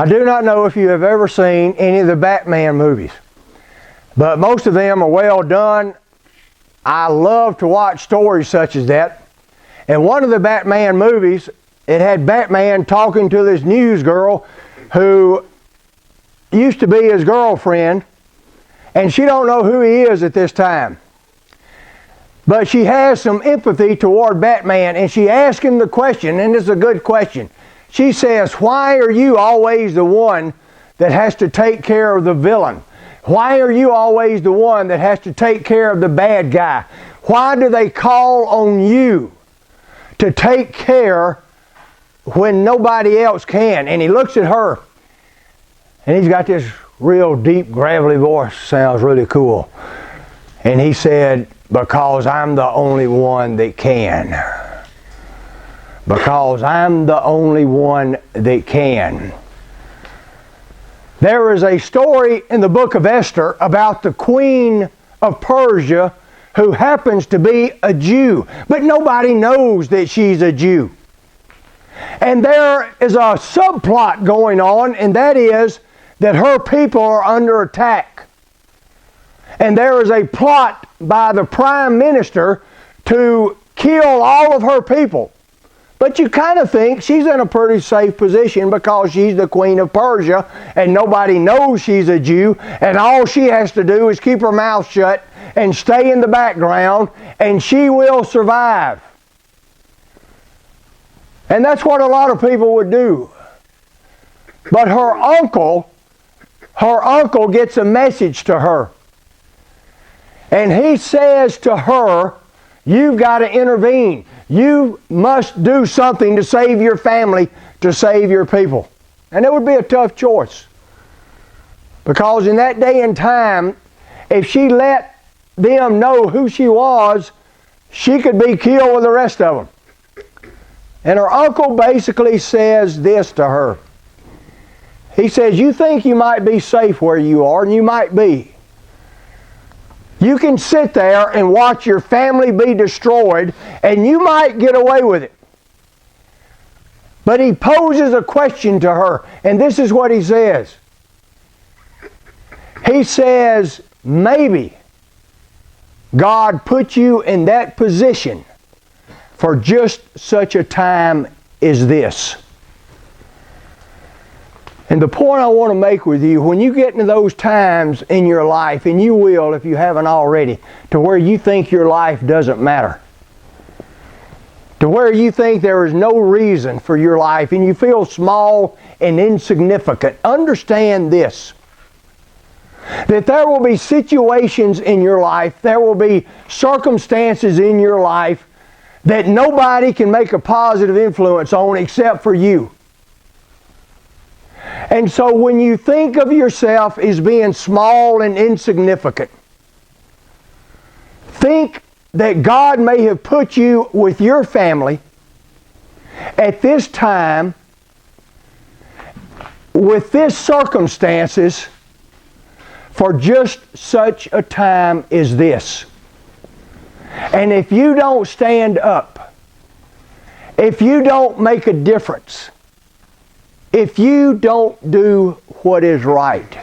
I do not know if you have ever seen any of the Batman movies, but most of them are well done. I love to watch stories such as that. And one of the Batman movies, it had Batman talking to this news girl who used to be his girlfriend, and she don't know who he is at this time. But she has some empathy toward Batman, and she asks him the question, and it's a good question. She says, "Why are you always the one that has to take care of the villain? Why are you always the one that has to take care of the bad guy? Why do they call on you to take care when nobody else can?" And he looks at her, and he's got this real deep, gravelly voice. Sounds really cool. And he said, "Because I'm the only one that can. Because I'm the only one that can." There is a story in the book of Esther about the queen of Persia who happens to be a Jew, but nobody knows that she's a Jew. And there is a subplot going on, and that is that her people are under attack. And there is a plot by the prime minister to kill all of her people. But you kind of think she's in a pretty safe position because she's the queen of Persia and nobody knows she's a Jew, and all she has to do is keep her mouth shut and stay in the background, and she will survive. And that's what a lot of people would do. But her uncle gets a message to her. And he says to her, "You've got to intervene. You must do something to save your family, to save your people." And it would be a tough choice. Because in that day and time, if she let them know who she was, she could be killed with the rest of them. And her uncle basically says this to her. He says, "You think you might be safe where you are, and you might be. You can sit there and watch your family be destroyed, and you might get away with it." But he poses a question to her, and this is what he says. He says, "Maybe God put you in that position for just such a time as this." And the point I want to make with you, when you get into those times in your life, and you will if you haven't already, to where you think your life doesn't matter, to where you think there is no reason for your life, and you feel small and insignificant, understand this, that there will be situations in your life, there will be circumstances in your life that nobody can make a positive influence on except for you. And so when you think of yourself as being small and insignificant, think that God may have put you with your family at this time, with these circumstances, for just such a time as this. And if you don't stand up, if you don't make a difference, if you don't do what is right,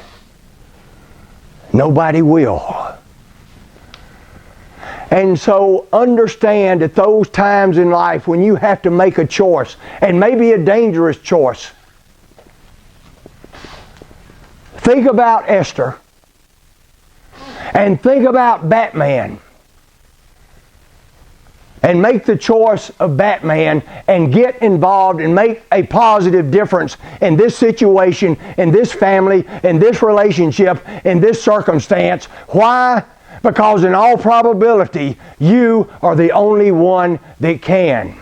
nobody will. And so understand that those times in life when you have to make a choice, and maybe a dangerous choice. Think about Esther, and think about Batman. And make the choice of Batman and get involved and make a positive difference in this situation, in this family, in this relationship, in this circumstance. Why? Because in all probability, you are the only one that can.